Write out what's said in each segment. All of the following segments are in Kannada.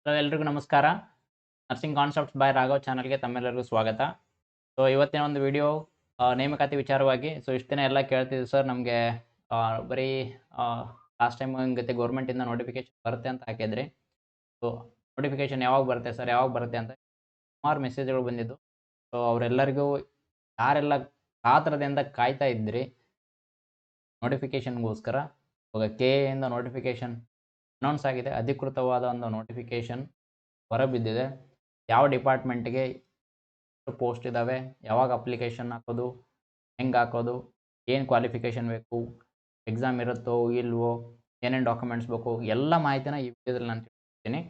ಹಲೋ ಎಲ್ರಿಗೂ ನಮಸ್ಕಾರ. ನರ್ಸಿಂಗ್ ಕಾನ್ಸೆಪ್ಟ್ಸ್ ಬೈ ರಾಘವ್ ಚಾನಲ್ಗೆ ತಮ್ಮೆಲ್ಲರಿಗೂ ಸ್ವಾಗತ. ಸೊ ಇವತ್ತಿನ ಒಂದು ವಿಡಿಯೋ ನೇಮಕಾತಿ ವಿಚಾರವಾಗಿ. ಸೊ ಇಷ್ಟು ದಿನ ಎಲ್ಲ ಕೇಳ್ತಿದ್ವಿ ಸರ್ ನಮಗೆ ಬರೀ ಲಾಸ್ಟ್ ಟೈಮ್ ಹಿಂಗತೆ ಗೌರ್ಮೆಂಟಿಂದ ನೋಟಿಫಿಕೇಶನ್ ಬರುತ್ತೆ ಅಂತ ಹಾಕಿದ್ರಿ. ಸೊ ನೋಟಿಫಿಕೇಶನ್ ಯಾವಾಗ ಬರುತ್ತೆ ಸರ್ ಯಾವಾಗ ಬರುತ್ತೆ ಅಂತ ಸುಮಾರು ಮೆಸೇಜ್ಗಳು ಬಂದಿದ್ದು. ಸೊ ಅವರೆಲ್ಲರಿಗೂ ಯಾರೆಲ್ಲ ಕಾತರದಿಂದ ಕಾಯ್ತಾ ಇದ್ರಿ ನೋಟಿಫಿಕೇಶನ್ಗೋಸ್ಕರ, ಇವಾಗ ಕೆ ಎಯಿಂದ ನೋಟಿಫಿಕೇಶನ್ ಅನೌನ್ಸ್ ಆಗಿದೆ. ಅಧಿಕೃತವಾದ ಒಂದು ನೋಟಿಫಿಕೇಶನ್ ಹೊರಬಿದ್ದಿದೆ. ಯಾವ ಡಿಪಾರ್ಟ್ಮೆಂಟ್ಗೆ ಪೋಸ್ಟ್ ಇದ್ದಾವೆ, ಯಾವಾಗ ಅಪ್ಲಿಕೇಶನ್ ಹಾಕೋದು, ಹೆಂಗೆ ಹಾಕೋದು, ಏನು ಕ್ವಾಲಿಫಿಕೇಷನ್ ಬೇಕು, ಎಕ್ಸಾಮ್ ಇರುತ್ತೋ ಇಲ್ವೋ, ಏನೇನು ಡಾಕ್ಯುಮೆಂಟ್ಸ್ ಬೇಕು, ಎಲ್ಲ ಮಾಹಿತಿನ ಈ ವಿಡಿಯೋದಲ್ಲಿ ನಾನು ತಿಳಿಸ್ತೀನಿ.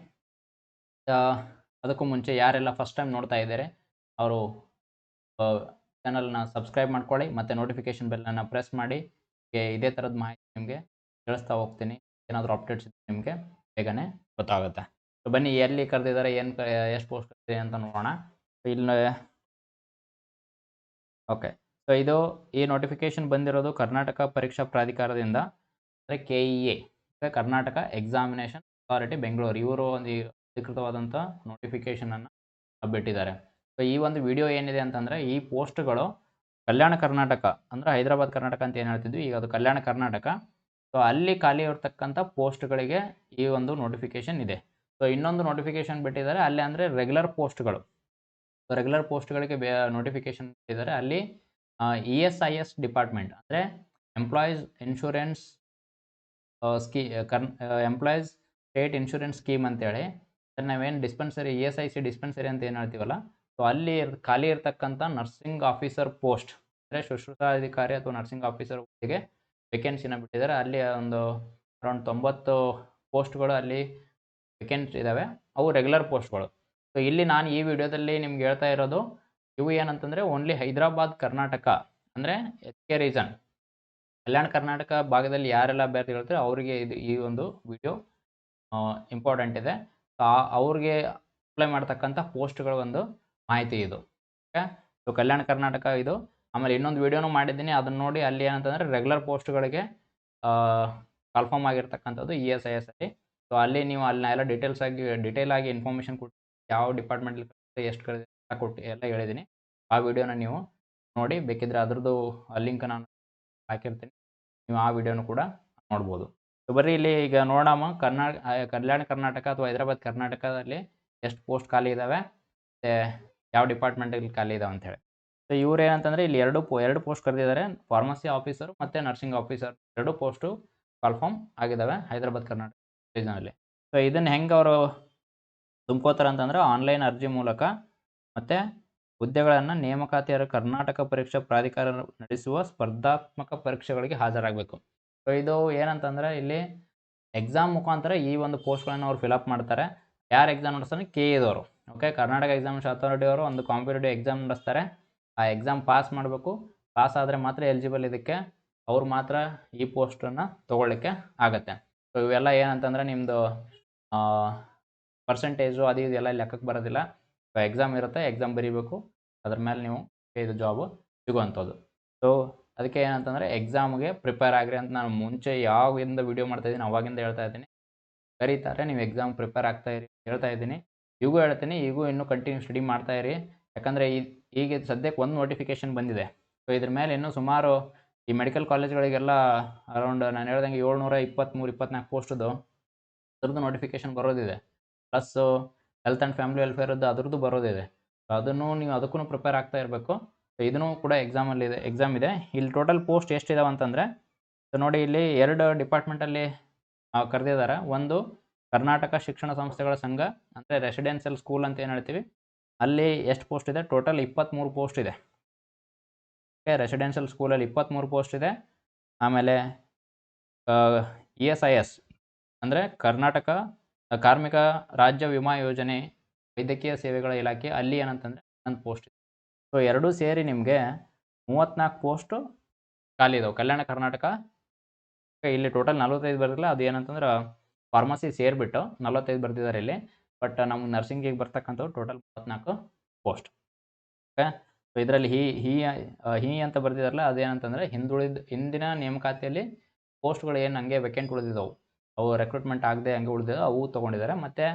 ಅದಕ್ಕೂ ಮುಂಚೆ ಯಾರೆಲ್ಲ ಫಸ್ಟ್ ಟೈಮ್ ನೋಡ್ತಾ ಇದ್ದಾರೆ ಅವರು ಚಾನಲ್ನ ಸಬ್ಸ್ಕ್ರೈಬ್ ಮಾಡ್ಕೊಳ್ಳಿ ಮತ್ತು ನೋಟಿಫಿಕೇಷನ್ ಬೆಲ್ಲನ್ನು ಪ್ರೆಸ್ ಮಾಡಿ. ಇದೇ ಥರದ ಮಾಹಿತಿ ನಿಮಗೆ ತಿಳಿಸ್ತಾ ಹೋಗ್ತೀನಿ. ಏನಾದರೂ ಅಪ್ಡೇಟ್ಸ್ ಇದ್ದರೆ ನಿಮಗೆ ಬೇಗನೆ ಗೊತ್ತಾಗುತ್ತೆ. ಸೊ ಬನ್ನಿ, ಎಲ್ಲಿ ಕರೆದಿದ್ದಾರೆ, ಎಷ್ಟು ಪೋಸ್ಟ್ ಇದೆ ಅಂತ ನೋಡೋಣ. ಇಲ್ಲಿ ಓಕೆ, ಸೊ ಈ ನೋಟಿಫಿಕೇಶನ್ ಬಂದಿರೋದು ಕರ್ನಾಟಕ ಪರೀಕ್ಷಾ ಪ್ರಾಧಿಕಾರದಿಂದ, ಅಂದರೆ KEA, Karnataka examination authority Bengaluru. ಇವರು ಒಂದು ಅಧಿಕೃತವಾದಂಥ ನೋಟಿಫಿಕೇಷನನ್ನು ಬಿಟ್ಟಿದ್ದಾರೆ. ಸೊ ಈ ಒಂದು ವಿಡಿಯೋ ಏನಿದೆ ಅಂತಂದರೆ, ಈ ಪೋಸ್ಟ್ಗಳು ಕಲ್ಯಾಣ ಕರ್ನಾಟಕ, ಅಂದರೆ ಹೈದರಾಬಾದ್ ಕರ್ನಾಟಕ ಅಂತ ಏನು ಹೇಳ್ತಿದ್ವಿ, ಈಗ ಅದು ಕಲ್ಯಾಣ ಕರ್ನಾಟಕ. ಸೊ ಅಲ್ಲಿ ಖಾಲಿ ಇರತಕ್ಕಂಥ ಪೋಸ್ಟ್ಗಳಿಗೆ ಈ ಒಂದು ನೋಟಿಫಿಕೇಶನ್ ಇದೆ. ಸೊ ಇನ್ನೊಂದು ನೋಟಿಫಿಕೇಶನ್ ಬಿಟ್ಟಿದ್ದಾರೆ ಅಲ್ಲಿ, ಅಂದರೆ ರೆಗ್ಯುಲರ್ ಪೋಸ್ಟ್ಗಳು. ಸೊ ರೆಗ್ಯುಲರ್ ಪೋಸ್ಟ್ಗಳಿಗೆ ನೋಟಿಫಿಕೇಶನ್ ಬಿಟ್ಟಿದ್ದಾರೆ. ಅಲ್ಲಿ ESIS ಡಿಪಾರ್ಟ್ಮೆಂಟ್, ಅಂದರೆ employees insurance employees state insurance scheme ಅಂತೇಳಿ, ನಾವೇನು ಡಿಸ್ಪೆನ್ಸರಿ ESIC ಡಿಸ್ಪೆನ್ಸರಿ ಅಂತ ಏನು ಹೇಳ್ತೀವಲ್ಲ, ಸೊ ಅಲ್ಲಿ ಖಾಲಿ ಇರತಕ್ಕಂಥ ನರ್ಸಿಂಗ್ ಆಫೀಸರ್ ಪೋಸ್ಟ್, ಅಂದರೆ ಶುಶ್ರೂಷಾಧಿಕಾರಿ ಅಥವಾ ನರ್ಸಿಂಗ್ ಆಫೀಸರ್ ಗೆ ವೇಕೆನ್ಸಿನ ಬಿಟ್ಟಿದ್ದಾರೆ. ಅಲ್ಲಿ ಒಂದು ಅರೌಂಡ್ 90 ಪೋಸ್ಟ್ಗಳು ಅಲ್ಲಿ ವೇಕೆನ್ಸಿ ಇದ್ದಾವೆ. ಅವು ರೆಗ್ಯುಲರ್ ಪೋಸ್ಟ್ಗಳು. ಸೊ ಇಲ್ಲಿ ನಾನು ಈ ವಿಡಿಯೋದಲ್ಲಿ ನಿಮ್ಗೆ ಹೇಳ್ತಾ ಇರೋದು ಇವು ಏನಂತಂದರೆ ಓನ್ಲಿ ಹೈದರಾಬಾದ್ ಕರ್ನಾಟಕ, ಅಂದರೆ HK ರೀಸನ್, ಕಲ್ಯಾಣ ಕರ್ನಾಟಕ ಭಾಗದಲ್ಲಿ ಯಾರೆಲ್ಲ ಅಭ್ಯರ್ಥಿಗಳಿರ್ತಾರೆ ಅವರಿಗೆ ಈ ಒಂದು ವಿಡಿಯೋ ಇಂಪಾರ್ಟೆಂಟ್ ಇದೆ. ಅವ್ರಿಗೆ ಅಪ್ಲೈ ಮಾಡ್ತಕ್ಕಂಥ ಪೋಸ್ಟ್ಗಳ ಒಂದು ಮಾಹಿತಿ ಇದು. ಓಕೆ, ಸೊ ಕಲ್ಯಾಣ ಕರ್ನಾಟಕ ಇದು. ಆಮೇಲೆ ಇನ್ನೊಂದು ವಿಡಿಯೋನೂ ಮಾಡಿದ್ದೀನಿ, ಅದನ್ನು ನೋಡಿ. ಅಲ್ಲಿ ಏನಂತಂದರೆ ರೆಗ್ಯುಲರ್ ಪೋಸ್ಟ್ಗಳಿಗೆ ಕನ್ಫರ್ಮ್ ಆಗಿರ್ತಕ್ಕಂಥದ್ದು ESIS ಅಲ್ಲಿ. ಸೊ ಅಲ್ಲಿ ನೀವು ಅಲ್ಲನ್ನೆಲ್ಲ ಡೀಟೇಲ್ ಆಗಿ ಇನ್ಫಾರ್ಮೇಷನ್ ಕೊಟ್ಟು, ಯಾವ ಡಿಪಾರ್ಟ್ಮೆಂಟಲ್ಲಿ ಎಷ್ಟು ಕರೆದಿದೆ ಕೊಟ್ಟು ಎಲ್ಲ ಹೇಳಿದ್ದೀನಿ. ಆ ವಿಡಿಯೋನ ನೀವು ನೋಡಿ, ಬೇಕಿದ್ದರೆ ಅದ್ರದ್ದು ಲಿಂಕ್ ನಾನು ಹಾಕಿರ್ತೀನಿ, ನೀವು ಆ ವಿಡಿಯೋನು ಕೂಡ ನೋಡ್ಬೋದು. ಸೊ ಬರ್ರಿ ಇಲ್ಲಿ ಈಗ ನೋಡೋಣ, ಕಲ್ಯಾಣ ಕರ್ನಾಟಕ ಅಥವಾ ಹೈದರಾಬಾದ್ ಕರ್ನಾಟಕದಲ್ಲಿ ಎಷ್ಟು ಪೋಸ್ಟ್ ಖಾಲಿ ಇದ್ದಾವೆ ಮತ್ತು ಯಾವ ಡಿಪಾರ್ಟ್ಮೆಂಟಲ್ಲಿ ಖಾಲಿ ಇದಾವೆ ಅಂಥೇಳಿ. ಸೊ ಇವ್ರು ಏನಂತಂದರೆ ಇಲ್ಲಿ ಎರಡು ಪೋಸ್ಟ್ ಕರೆದಿದ್ದಾರೆ, ಫಾರ್ಮಸಿ ಆಫೀಸರು ಮತ್ತು ನರ್ಸಿಂಗ್ ಆಫೀಸರ್. ಎರಡು ಪೋಸ್ಟು ಕನ್ಫರ್ಮ್ ಆಗಿದ್ದಾವೆ ಹೈದರಾಬಾದ್ ಕರ್ನಾಟಕ ರೀಜನಲ್ಲಿ. ಸೊ ಇದನ್ನು ಹೆಂಗೆ ಅವರು ತುಂಬ್ಕೋತಾರೆ ಅಂತಂದರೆ, ಆನ್ಲೈನ್ ಅರ್ಜಿ ಮೂಲಕ ಮತ್ತು ಹುದ್ದೆಗಳನ್ನು ನೇಮಕಾತಿಯರ ಕರ್ನಾಟಕ ಪರೀಕ್ಷಾ ಪ್ರಾಧಿಕಾರ ನಡೆಸುವ ಸ್ಪರ್ಧಾತ್ಮಕ ಪರೀಕ್ಷೆಗಳಿಗೆ ಹಾಜರಾಗಬೇಕು. ಸೊ ಇದು ಏನಂತಂದರೆ, ಇಲ್ಲಿ ಎಕ್ಸಾಮ್ ಮುಖಾಂತರ ಈ ಒಂದು ಪೋಸ್ಟ್ಗಳನ್ನು ಅವ್ರು ಫಿಲಪ್ ಮಾಡ್ತಾರೆ. ಯಾರು ಎಕ್ಸಾಮ್ ನಡೆಸ್ತಾರೆ? KEದವರು. ಓಕೆ, ಕರ್ನಾಟಕ ಎಕ್ಸಾಮಿನೇಷನ್ ಅಥಾರಿಟಿ ಅವರು ಒಂದು ಕಾಂಪಿಟೇಟಿವ್ ಎಕ್ಸಾಮ್ ನಡೆಸ್ತಾರೆ. ಆ ಎಕ್ಸಾಮ್ ಪಾಸ್ ಮಾಡಬೇಕು. ಪಾಸ್ ಆದರೆ ಮಾತ್ರ ಎಲಿಜಿಬಲ್ ಇದಕ್ಕೆ, ಅವ್ರು ಮಾತ್ರ ಈ ಪೋಸ್ಟನ್ನು ತೊಗೊಳ್ಳಿಕ್ಕೆ ಆಗುತ್ತೆ. ಸೊ ಇವೆಲ್ಲ ಏನಂತಂದರೆ ನಿಮ್ಮದು ಪರ್ಸೆಂಟೇಜು ಅದು ಇದೆಲ್ಲ ಲೆಕ್ಕಕ್ಕೆ ಬರೋದಿಲ್ಲ. ಸೊ ಎಕ್ಸಾಮ್ ಇರುತ್ತೆ, ಎಕ್ಸಾಮ್ ಬರೀಬೇಕು, ಅದ್ರ ಮೇಲೆ ನೀವು ಇದು ಜಾಬು ಸಿಗುವಂಥದ್ದು. ಸೊ ಅದಕ್ಕೆ ಏನಂತಂದರೆ ಎಕ್ಸಾಮ್ಗೆ ಪ್ರಿಪೇರ್ ಆಗಿರಿ ಅಂತ ನಾನು ಮುಂಚೆ ಯಾವಾಗಿಂದ ವೀಡಿಯೋ ಮಾಡ್ತಾಯಿದ್ದೀನಿ ಅವಾಗಿಂದ ಹೇಳ್ತಾ ಇದ್ದೀನಿ. ಕರೀತಾರೆ, ನೀವು ಎಕ್ಸಾಮ್ ಪ್ರಿಪೇರ್ ಆಗ್ತಾಯಿರಿ ಹೇಳ್ತಾ ಇದ್ದೀನಿ. ಈಗೂ ಹೇಳ್ತೀನಿ, ಈಗೂ ಇನ್ನೂ ಕಂಟಿನ್ಯೂ ಸ್ಟಡಿ ಮಾಡ್ತಾಯಿರಿ. ಯಾಕಂದರೆ ಈಗ ಸದ್ಯಕ್ಕೆ ಒಂದು ನೋಟಿಫಿಕೇಷನ್ ಬಂದಿದೆ. ಸೊ ಇದ್ರ ಮೇಲೆ ಇನ್ನೂ ಸುಮಾರು ಈ ಮೆಡಿಕಲ್ ಕಾಲೇಜ್ಗಳಿಗೆಲ್ಲ ಅರೌಂಡ್ ನಾನು ಹೇಳ್ದಂಗೆ 723-24 ಪೋಸ್ಟ್ದು ಅದ್ರದ್ದು ನೋಟಿಫಿಕೇಷನ್ ಬರೋದಿದೆ. ಪ್ಲಸ್ಸು ಹೆಲ್ತ್ ಆ್ಯಂಡ್ ಫ್ಯಾಮಿಲಿ ವೆಲ್ಫೇರದ್ದು ಅದ್ರದ್ದು ಬರೋದಿದೆ. ಸೊ ಅದಕ್ಕೂ ಪ್ರಿಪೇರ್ ಆಗ್ತಾ ಇರಬೇಕು. ಸೊ ಇದನ್ನು ಕೂಡ ಎಕ್ಸಾಮ್ ಇದೆ. ಇಲ್ಲಿ ಟೋಟಲ್ ಪೋಸ್ಟ್ ಎಷ್ಟಿದಾವೆ ಅಂತಂದರೆ, ಸೊ ನೋಡಿ ಇಲ್ಲಿ 2 ಡಿಪಾರ್ಟ್ಮೆಂಟಲ್ಲಿ ಕರೆದಿದ್ದಾರೆ. ಒಂದು ಕರ್ನಾಟಕ ಶಿಕ್ಷಣ ಸಂಸ್ಥೆಗಳ ಸಂಘ, ಅಂದರೆ ರೆಸಿಡೆನ್ಷಿಯಲ್ ಸ್ಕೂಲ್ ಅಂತ ಏನು ಹೇಳ್ತೀವಿ, ಅಲ್ಲಿ ಎಷ್ಟು ಪೋಸ್ಟ್ ಇದೆ? ಟೋಟಲ್ 23 ಪೋಸ್ಟ್ ಇದೆ. ಓಕೆ, ರೆಸಿಡೆನ್ಷಿಯಲ್ ಸ್ಕೂಲಲ್ಲಿ 23 ಪೋಸ್ಟ್ ಇದೆ. ಆಮೇಲೆ ESIS, ಅಂದರೆ ಕರ್ನಾಟಕ ಕಾರ್ಮಿಕ ರಾಜ್ಯ ವಿಮಾ ಯೋಜನೆ ವೈದ್ಯಕೀಯ ಸೇವೆಗಳ ಇಲಾಖೆ, ಅಲ್ಲಿ ಏನಂತಂದರೆ 11 ಪೋಸ್ಟ್ ಇದೆ. ಸೊ ಎರಡೂ ಸೇರಿ ನಿಮಗೆ 34 ಪೋಸ್ಟು ಖಾಲಿ ಇದಾವೆ ಕಲ್ಯಾಣ ಕರ್ನಾಟಕ. ಇಲ್ಲಿ ಟೋಟಲ್ 45 ಬರ್ತಿಲ್ಲ, ಅದು ಏನಂತಂದ್ರೆ ಫಾರ್ಮಸಿ ಸೇರಿಬಿಟ್ಟು 45 ಬರ್ತಿದ್ದಾರೆ ಇಲ್ಲಿ. ಬಟ್ ನಮ್ಗೆ ನರ್ಸಿಂಗಿಗೆ ಬರ್ತಕ್ಕಂಥವು ಟೋಟಲ್ 34 ಪೋಸ್ಟ್. ಓಕೆ, ಸೊ ಇದರಲ್ಲಿ ಹಿ ಅಂತ ಬರ್ತಿದಾರಲ್ಲ, ಅದೇನಂತಂದರೆ ಹಿಂದಿನ ನೇಮಕಾತಿಯಲ್ಲಿ ಪೋಸ್ಟ್ಗಳು ಏನು ಹಂಗೆ ವೇಕೆಂಟ್ ಉಳಿದಿದ್ದವು, ಅವು ರೆಕ್ರೂಟ್ಮೆಂಟ್ ಆಗದೆ ಹಂಗೆ ಉಳಿದಿದ್ದವು, ಅವು ತೊಗೊಂಡಿದ್ದಾರೆ. ಮತ್ತು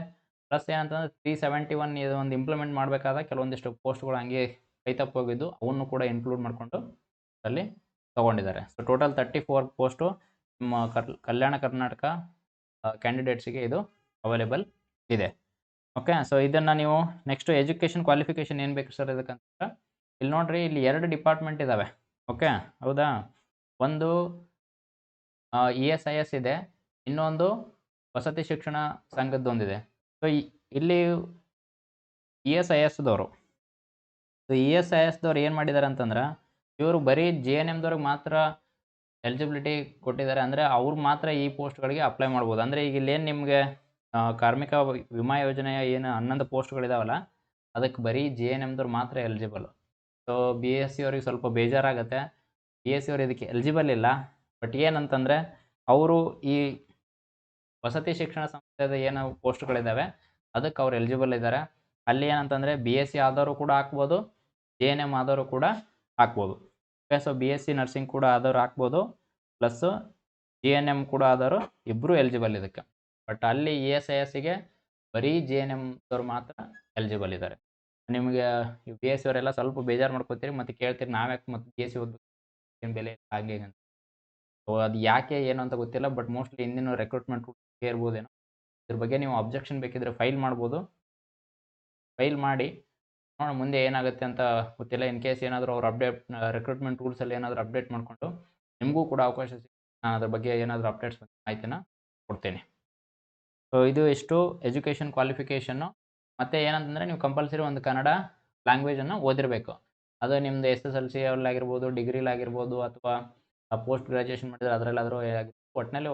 ಪ್ಲಸ್ ಏನಂತಂದರೆ 371 ಇದು ಒಂದು ಇಂಪ್ಲಿಮೆಂಟ್ ಮಾಡಬೇಕಾದ ಕೆಲವೊಂದಿಷ್ಟು ಪೋಸ್ಟ್ಗಳು ಹಂಗೆ ಕೈ ತಪ್ಪೋಗಿದ್ದು ಅವನ್ನು ಕೂಡ ಇನ್ಕ್ಲೂಡ್ ಮಾಡಿಕೊಂಡು ಅಲ್ಲಿ ತೊಗೊಂಡಿದ್ದಾರೆ. ಸೊ ಟೋಟಲ್ 34 ಪೋಸ್ಟು ನಮ್ಮ ಕಲ್ಯಾಣ ಕರ್ನಾಟಕ ಕ್ಯಾಂಡಿಡೇಟ್ಸಿಗೆ ಇದು ಅವೈಲೇಬಲ್ ಇದೆ. ಓಕೆ, ಸೊ ಇದನ್ನು ನೀವು ನೆಕ್ಸ್ಟ್ ಎಜುಕೇಷನ್ ಕ್ವಾಲಿಫಿಕೇಷನ್ ಏನು ಬೇಕು ಸರ್ ಇದಕ್ಕಂತ ಇಲ್ಲಿ ನೋಡ್ರಿ, ಇಲ್ಲಿ 2 ಡಿಪಾರ್ಟ್ಮೆಂಟ್ ಇದ್ದಾವೆ. ಓಕೆ, ಹೌದಾ? ಒಂದು ESIS ಇದೆ, ಇನ್ನೊಂದು ವಸತಿ ಶಿಕ್ಷಣ ಸಂಘದ್ದೊಂದಿದೆ. ಸೊ ಇಲ್ಲಿ ESISದವರು ಏನು ಮಾಡಿದ್ದಾರೆ ಅಂತಂದ್ರೆ, ಇವರು ಬರೀ JNMದವ್ರಿಗೆ ಮಾತ್ರ ಎಲಿಜಿಬಿಲಿಟಿ ಕೊಟ್ಟಿದ್ದಾರೆ. ಅಂದರೆ ಅವ್ರು ಮಾತ್ರ ಈ ಪೋಸ್ಟ್ಗಳಿಗೆ ಅಪ್ಲೈ ಮಾಡ್ಬೋದು. ಅಂದರೆ ಈಗ ಇಲ್ಲೇನು ನಿಮಗೆ ಕಾರ್ಮಿಕ ವಿಮಾ ಯೋಜನೆಯ ಏನು 11 ಪೋಸ್ಟ್ಗಳಿದಾವಲ್ಲ, ಅದಕ್ಕೆ ಬರೀ JNMದವ್ರು ಮಾತ್ರ ಎಲಿಜಿಬಲ್. ಸೊ BSc ಅವ್ರಿಗೆ ಸ್ವಲ್ಪ ಬೇಜಾರಾಗುತ್ತೆ, BSc ಅವ್ರು ಇದಕ್ಕೆ ಎಲಿಜಿಬಲ್ ಇಲ್ಲ. ಬಟ್ ಏನಂತಂದರೆ ಅವರು ಈ ವಸತಿ ಶಿಕ್ಷಣ ಸಂಸ್ಥೆದ ಏನು ಪೋಸ್ಟ್ಗಳಿದ್ದಾವೆ ಅದಕ್ಕೆ ಅವ್ರು ಎಲಿಜಿಬಲ್ ಇದ್ದಾರೆ. ಅಲ್ಲಿ ಏನಂತಂದರೆ BSc ಆದವರು ಕೂಡ ಹಾಕ್ಬೋದು, JNM ಆದವರು ಕೂಡ ಹಾಕ್ಬೋದು. ಓಕೆ, ಸೊ BSc ನರ್ಸಿಂಗ್ ಕೂಡ ಆದವರು ಹಾಕ್ಬೋದು, ಪ್ಲಸ್ಸು JNM ಕೂಡ ಆದವರು ಇಬ್ಬರು ಎಲಿಜಿಬಲ್ ಇದಕ್ಕೆ. ಬಟ್ ಅಲ್ಲಿ ESISಗೆ ಬರೀ JNMದವ್ರು ಮಾತ್ರ ಎಲಿಜಿಬಲ್ ಇದ್ದಾರೆ. ನಿಮಗೆ BSc ಅವರೆಲ್ಲ ಸ್ವಲ್ಪ ಬೇಜಾರು ಮಾಡ್ಕೋತೀರಿ, ಮತ್ತು ಕೇಳ್ತೀರಿ ನಾವ್ಯಾಕೆ ಮತ್ತು BSc ಓದ್ಬೇಕು, ಏನು ಬೆಲೆ ಇಲ್ಲ ಹಾಗೆ ಅಂತ. ಸೊ ಅದು ಯಾಕೆ ಏನು ಅಂತ ಗೊತ್ತಿಲ್ಲ, ಬಟ್ ಮೋಸ್ಟ್ಲಿ ಹಿಂದಿನ ರೆಕ್ರೂಟ್ಮೆಂಟ್ ಇರ್ಬೋದೇನೋ. ಇದ್ರ ಬಗ್ಗೆ ನೀವು ಅಬ್ಜೆಕ್ಷನ್ ಬೇಕಿದ್ರೆ ಫೈಲ್ ಮಾಡ್ಬೋದು. ಫೈಲ್ ಮಾಡಿ ನೋಡೋಣ ಮುಂದೆ ಏನಾಗುತ್ತೆ ಅಂತ ಗೊತ್ತಿಲ್ಲ. ಇನ್ ಕೇಸ್ ಏನಾದರೂ ಅವ್ರು ರಿಕ್ರೂಟ್ಮೆಂಟ್ ರೂಲ್ಸಲ್ಲಿ ಏನಾದರೂ ಅಪ್ಡೇಟ್ ಮಾಡಿಕೊಂಡು ನಿಮಗೂ ಕೂಡ ಅವಕಾಶ ಸಿಗುತ್ತೆ, ನಾನು ಅದ್ರ ಬಗ್ಗೆ ಏನಾದರೂ ಅಪ್ಡೇಟ್ಸ್ ಮಾಹಿತಿನ ಕೊಡ್ತೇನೆ. ಸೊ ಇದು ಎಷ್ಟು ಎಜುಕೇಷನ್ ಕ್ವಾಲಿಫಿಕೇಷನ್ನು. ಮತ್ತು ಏನಂತಂದರೆ ನೀವು ಕಂಪಲ್ಸರಿ ಒಂದು ಕನ್ನಡ ಲ್ಯಾಂಗ್ವೇಜನ್ನು ಓದಿರಬೇಕು. ಅದು ನಿಮ್ಮದು SSLC ಆಗಿರ್ಬೋದು, ಡಿಗ್ರಿಲಾಗಿರ್ಬೋದು, ಅಥವಾ ಪೋಸ್ಟ್ ಗ್ರ್ಯಾಜುಯೇಷನ್ ಮಾಡಿದರೆ ಅದರಲ್ಲಾದರೂ ಆಗಿರ್ಬೋದು. ಒಟ್ಟಿನಲ್ಲಿ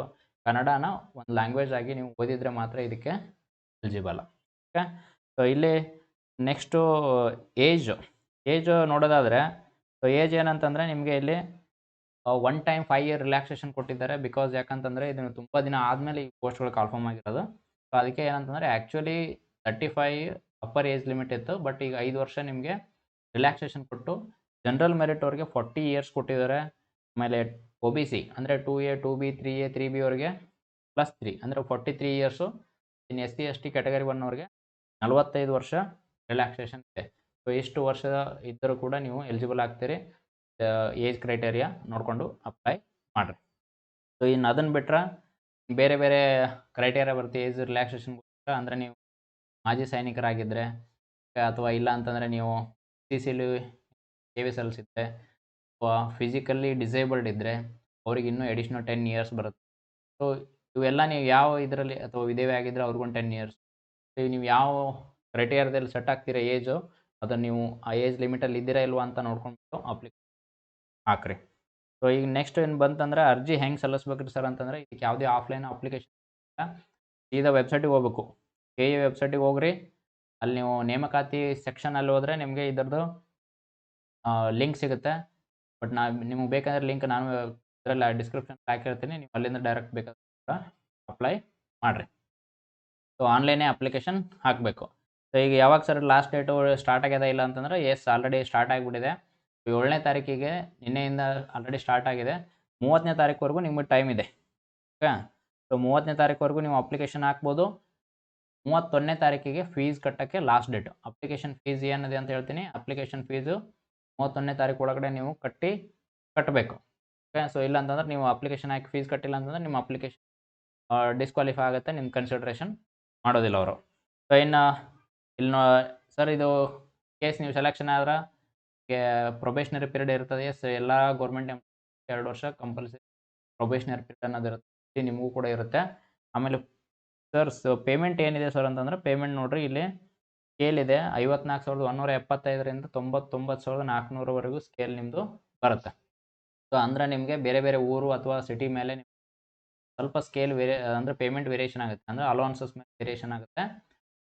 ಕನ್ನಡನ ಒಂದು ಲ್ಯಾಂಗ್ವೇಜ್ ಆಗಿ ನೀವು ಓದಿದರೆ ಮಾತ್ರ ಇದಕ್ಕೆ ಎಲಿಜಿಬಲ್. ಓಕೆ, ಸೊ ಇಲ್ಲಿ ನೆಕ್ಸ್ಟು ಏಜ್ ನೋಡೋದಾದರೆ, ಸೊ ಏಜ್ ಏನಂತಂದರೆ ನಿಮಗೆ ಇಲ್ಲಿ 1 ಟೈಮ್ 5 ಇಯರ್ ರಿಲ್ಯಾಕ್ಸೇಷನ್ ಕೊಟ್ಟಿದ್ದಾರೆ. ಬಿಕಾಸ್ ಯಾಕಂತಂದರೆ ಇದನ್ನು ತುಂಬ ದಿನ ಆದಮೇಲೆ ಈ ಪೋಸ್ಟ್ಗಳು ಕಾಲ್ಫಾರ್ಮ್ ಆಗಿರೋದು. ಸೊ ಅದಕ್ಕೆ ಏನಂತಂದರೆ ಆ್ಯಕ್ಚುಲಿ 35 ಅಪ್ಪರ್ ಏಜ್ ಲಿಮಿಟ್ ಇತ್ತು, ಬಟ್ ಈಗ 5 ವರ್ಷ ನಿಮಗೆ ರಿಲ್ಯಾಕ್ಸೇಷನ್ ಕೊಟ್ಟು ಜನರಲ್ ಮೆರಿಟ್ ಅವ್ರಿಗೆ 40 ಇಯರ್ಸ್ ಕೊಟ್ಟಿದ್ದಾರೆ. ಆಮೇಲೆ OBC ಅಂದರೆ 2A 2B 3A 3B ಅವ್ರಿಗೆ +3 ಅಂದರೆ 43 ಇಯರ್ಸು. ಇನ್ನು SC ST ಕ್ಯಾಟಗರಿ 1 ಅವ್ರಿಗೆ 45 ವರ್ಷ ರಿಲ್ಯಾಕ್ಸೇಷನ್ ಇದೆ. ಸೊ ಇಷ್ಟು ವರ್ಷ ಇದ್ದರೂ ಕೂಡ ನೀವು ಎಲಿಜಿಬಲ್ ಆಗ್ತೀರಿ. ಏಜ್ ಕ್ರೈಟೇರಿಯಾ ನೋಡಿಕೊಂಡು ಅಪ್ಲೈ ಮಾಡಿರಿ. ಸೊ ಇನ್ನು ಅದನ್ನು ಬಿಟ್ಟರೆ ಬೇರೆ ಬೇರೆ ಕ್ರೈಟೇರಿಯಾ ಬರುತ್ತೆ ಏಜ್ ರಿಲ್ಯಾಕ್ಸೇಷನ್ಗೋಸ್ಕರ. ಅಂದರೆ ನೀವು ಮಾಜಿ ಸೈನಿಕರಾಗಿದ್ದರೆ, ಅಥವಾ ಇಲ್ಲ ಅಂತಂದರೆ ನೀವು CCಲಿ ಸೇವೆ ಸಲ್ಲಿಸಿದ್ರೆ, ಅಥವಾ ಫಿಸಿಕಲಿ ಡಿಸೇಬಲ್ಡ್ ಇದ್ದರೆ ಅವ್ರಿಗೆ ಇನ್ನೂ ಎಡಿಷ್ನಲ್ 10 ಇಯರ್ಸ್ ಬರುತ್ತೆ. ಸೊ ಇವೆಲ್ಲ ನೀವು ಯಾವ ಇದರಲ್ಲಿ, ಅಥವಾ ವಿಧವೆ ಆಗಿದ್ದರೆ ಅವ್ರಿಗೊಂದು 10 ಇಯರ್ಸ್. ನೀವು ಯಾವ ಕ್ರೈಟೇರಿಯಾದಲ್ಲಿ ಸೆಟ್ ಆಗ್ತೀರಾ ಏಜು, ಅದನ್ನು ನೀವು ಆ ಏಜ್ ಲಿಮಿಟಲ್ಲಿ ಇದ್ದೀರಾ ಇಲ್ವಾ ಅಂತ ನೋಡ್ಕೊಂಡ್ಬಿಟ್ಟು ಅಪ್ಲಿಕೇಶನ್ ಹಾಕ್ರಿ. ಸೊ ಈಗ ನೆಕ್ಸ್ಟ್ ಏನು ಬಂತಂದರೆ ಅರ್ಜಿ ಹೆಂಗೆ ಸಲ್ಲಿಸ್ಬೇಕ್ರಿ ಸರ್ ಅಂತಂದರೆ, ಇದಕ್ಕೆ ಯಾವುದೇ ಆಫ್ಲೈನ್ ಅಪ್ಲಿಕೇಶನ್ ಇಲ್ಲ, ಸೀದಾ ವೆಬ್ಸೈಟಿಗೆ ಹೋಗ್ಬೇಕು. KE ವೆಬ್ಸೈಟಿಗೆ ಹೋಗ್ರಿ. ಅಲ್ಲಿ ನೀವು ನೇಮಕಾತಿ ಸೆಕ್ಷನಲ್ಲಿ ಹೋದರೆ ನಿಮಗೆ ಇದರದ್ದು ಲಿಂಕ್ ಸಿಗುತ್ತೆ. ಬಟ್ ನಿಮಗೆ ಬೇಕಂದರೆ ಲಿಂಕ್ ನಾನು ಇದರಲ್ಲಿ ಡಿಸ್ಕ್ರಿಪ್ಷನ್ ಹಾಕಿರ್ತೀನಿ, ನೀವು ಅಲ್ಲಿಂದ ಡೈರೆಕ್ಟ್ ಬೇಕಾದ್ರೆ ಅಪ್ಲೈ ಮಾಡಿರಿ. ಸೊ ಆನ್ಲೈನೇ ಅಪ್ಲಿಕೇಶನ್ ಹಾಕಬೇಕು. ಸೊ ಈಗ ಯಾವಾಗ ಸರ್ ಲಾಸ್ಟ್ ಡೇಟು ಸ್ಟಾರ್ಟ್ ಆಗ್ಯದ ಇಲ್ಲ ಅಂತಂದರೆ, ಆಲ್ರೆಡಿ ಸ್ಟಾರ್ಟ್ ಆಗಿಬಿಟ್ಟಿದೆ. 7ನೇ ತಾರೀಕಿಗೆ ನಿನ್ನೆಯಿಂದ ಆಲ್ರೆಡಿ ಸ್ಟಾರ್ಟ್ ಆಗಿದೆ. 30ನೇ ತಾರೀಕುವರೆಗೂ ನಿಮಗೆ ಟೈಮ್ ಇದೆ. ಓಕೆ, ಸೊ 30ನೇ ತಾರೀಕುವರೆಗೂ ನೀವು ಅಪ್ಲಿಕೇಶನ್ ಹಾಕ್ಬೋದು. 31ನೇ ತಾರೀಕಿಗೆ ಫೀಸ್ ಕಟ್ಟೋಕ್ಕೆ ಲಾಸ್ಟ್ ಡೇಟು. ಅಪ್ಲಿಕೇಶನ್ ಫೀಸ್ ಏನಿದೆ ಅಂತ ಹೇಳ್ತೀನಿ. ಅಪ್ಲಿಕೇಶನ್ ಫೀಸು 31ನೇ ತಾರೀಕು ಒಳಗಡೆ ನೀವು ಕಟ್ಟಬೇಕು. ಓಕೆ, ಸೊ ಇಲ್ಲ ಅಂತಂದ್ರೆ ನೀವು ಅಪ್ಲಿಕೇಶನ್ ಹಾಕಿ ಫೀಸ್ ಕಟ್ಟಿಲ್ಲ ಅಂತಂದರೆ ನಿಮ್ಮ ಅಪ್ಲಿಕೇಶನ್ ಡಿಸ್ಕ್ವಾಲಿಫೈ ಆಗುತ್ತೆ, ನಿಮ್ಮ ಕನ್ಸಿಡ್ರೇಷನ್ ಮಾಡೋದಿಲ್ಲ ಅವರು. ಸೊ ಇನ್ನು ಸರ್ ಇದು ಕೇಸ್ ನೀವು ಸೆಲೆಕ್ಷನ್ ಆದ್ರೆ ಪ್ರೊಬೇಷನರಿ ಪೀರಿಯಡ್ ಇರ್ತದೆ. ಎಸ್, ಎಲ್ಲ ಗೌರ್ಮೆಂಟ್ 2 ವರ್ಷ ಕಂಪಲ್ಸರಿ ಪ್ರೊಬೇಷನರಿ ಪೀರಿಯಡ್ ಅನ್ನೋದು ಇರುತ್ತೆ, ನಿಮಗೂ ಕೂಡ ಇರುತ್ತೆ. ಆಮೇಲೆ ಸರ್ ಪೇಮೆಂಟ್ ಏನಿದೆ ಸರ್ ಅಂತಂದರೆ, ಪೇಮೆಂಟ್ ನೋಡಿರಿ ಇಲ್ಲಿ ಸ್ಕೇಲ್ ಇದೆ. 54,175ರಿಂದ 99,400ವರೆಗೂ ಸ್ಕೇಲ್ ನಿಮ್ಮದು ಬರುತ್ತೆ. ಸೊ ಅಂದರೆ ನಿಮಗೆ ಬೇರೆ ಬೇರೆ ಊರು ಅಥವಾ ಸಿಟಿ ಮೇಲೆ ಸ್ವಲ್ಪ ಸ್ಕೇಲ್ ಅಂದರೆ ಪೇಮೆಂಟ್ ವೇರಿಯೇಷನ್ ಆಗುತ್ತೆ. ಅಂದರೆ ಅಲೋನ್ಸಸ್ ಮೇಲೆ ವೇರಿಯೇಷನ್ ಆಗುತ್ತೆ.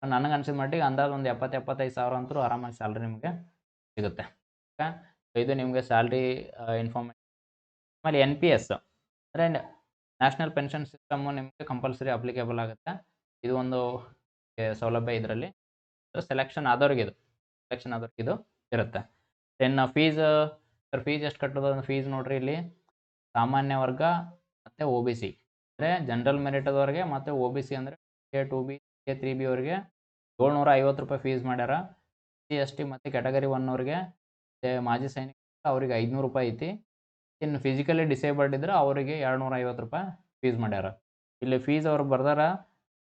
ನನಗೆ ಅನ್ಸಿದ ಮಟ್ಟಿಗೆ ಅಂದಾಜು ಒಂದು 70-75 ಸಾವಿರ ಅಂತೂ ಆರಾಮಾಗಿ ಸ್ಯಾಲ್ರಿ ನಿಮಗೆ ಸಿಗುತ್ತೆ. ಓಕೆ, ಇದು ನಿಮಗೆ ಸ್ಯಾಲ್ರಿ ಇನ್ಫಾರ್ಮೇಷನ್. ಆಮೇಲೆ NPS ಅಂದರೆ ನ್ಯಾಷನಲ್ ಪೆನ್ಷನ್ ಸಿಸ್ಟಮು ನಿಮಗೆ ಕಂಪಲ್ಸರಿ ಅಪ್ಲಿಕೇಬಲ್ ಆಗುತ್ತೆ. ಇದು ಒಂದು ಸೌಲಭ್ಯ ಇದರಲ್ಲಿ. ಸೆಲೆಕ್ಷನ್ ಆದವ್ರಿಗೆ ಇದು ಇರುತ್ತೆ. ದೆನ್ ಫೀಸ್ ಎಷ್ಟು ಕಟ್ಟೋದು ಅಂದ್ರೆ, ಫೀಸ್ ನೋಡಿರಿ ಇಲ್ಲಿ ಸಾಮಾನ್ಯ ವರ್ಗ ಮತ್ತು OBC ಅಂದರೆ ಜನರಲ್ ಮೆರಿಟ್ ಆದವ್ರಿಗೆ, ಮತ್ತು OBC ಅಂದರೆ A 2B A 3B ಅವರಿಗೆ ₹750 ಫೀಸ್ ಮಾಡ್ಯಾರ. SC, ST ಮತ್ತು ಕ್ಯಾಟಗರಿ 1 ಅವ್ರಿಗೆ ಮಾಜಿ ಸೈನಿಕ ಅವ್ರಿಗೆ ₹500 ಐತಿ. ಇನ್ನು ಫಿಸಿಕಲಿ ಡಿಸೇಬಲ್ಡ್ ಇದ್ರೆ ಅವರಿಗೆ ₹250 ಫೀಸ್ ಮಾಡ್ಯಾರ. ಇಲ್ಲಿ ಫೀಸ್ ಅವ್ರು ಬರ್ದಾರ,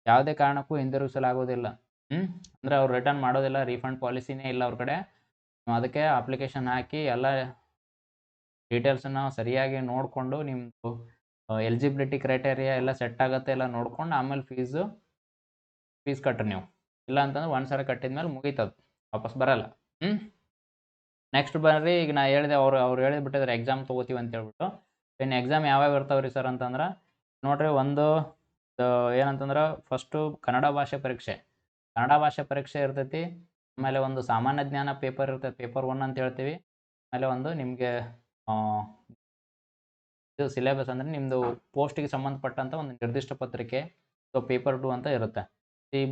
ಯಾವುದೇ ಕಾರಣಕ್ಕೂ ಹಿಂದಿರುಗಿಸಲಾಗೋದಿಲ್ಲ. ಅಂದರೆ ಅವ್ರು ರಿಟರ್ನ್ ಮಾಡೋದಿಲ್ಲ, ರೀಫಂಡ್ ಪಾಲಿಸಿನೇ ಇಲ್ಲ ಅವ್ರ ಕಡೆ. ಅದಕ್ಕೆ ಅಪ್ಲಿಕೇಶನ್ ಹಾಕಿ ಎಲ್ಲ ಡೀಟೇಲ್ಸನ್ನು ಸರಿಯಾಗಿ ನೋಡಿಕೊಂಡು ನಿಮ್ಮದು ಎಲಿಜಿಬಿಲಿಟಿ ಕ್ರೈಟೇರಿಯಾ ಎಲ್ಲ ಸೆಟ್ ಆಗುತ್ತೆ ಎಲ್ಲ ನೋಡ್ಕೊಂಡು ಆಮೇಲೆ ಫೀಸ್ ಕಟ್ರಿ ನೀವು. ಇಲ್ಲ ಅಂತಂದ್ರೆ ಒಂದು ಸಲ ಕಟ್ಟಿದ್ಮೇಲೆ ಮುಗೀತದು, ವಾಪಸ್ ಬರಲ್ಲ. ನೆಕ್ಸ್ಟ್ ಬರ್ರಿ, ಈಗ ನಾ ಹೇಳಿದೆ ಅವ್ರು ಹೇಳಿಬಿಟ್ಟಿದ್ರೆ ಎಕ್ಸಾಮ್ ತೊಗೋತೀವಿ ಅಂತ ಹೇಳ್ಬಿಟ್ಟು. ಇನ್ನು ಎಕ್ಸಾಮ್ ಯಾವ್ಯಾವ ಇರ್ತಾವೆ ರೀ ಸರ್ ಅಂತಂದ್ರೆ ನೋಡಿರಿ, ಒಂದು ಏನಂತಂದ್ರೆ ಫಸ್ಟು ಕನ್ನಡ ಭಾಷೆ ಪರೀಕ್ಷೆ. ಕನ್ನಡ ಭಾಷೆ ಪರೀಕ್ಷೆ ಇರ್ತೈತಿ. ಆಮೇಲೆ ಒಂದು ಸಾಮಾನ್ಯ ಜ್ಞಾನ ಪೇಪರ್ ಇರ್ತೈತೆ, ಪೇಪರ್ 1 ಅಂತ ಹೇಳ್ತೀವಿ. ಆಮೇಲೆ ಒಂದು ನಿಮಗೆ ಇದು ಸಿಲೆಬಸ್ ಅಂದರೆ ನಿಮ್ಮದು ಪೋಸ್ಟಿಗೆ ಸಂಬಂಧಪಟ್ಟಂಥ ಒಂದು ನಿರ್ದಿಷ್ಟ ಪತ್ರಿಕೆ, ಸೊ ಪೇಪರ್ 2 ಅಂತ ಇರುತ್ತೆ.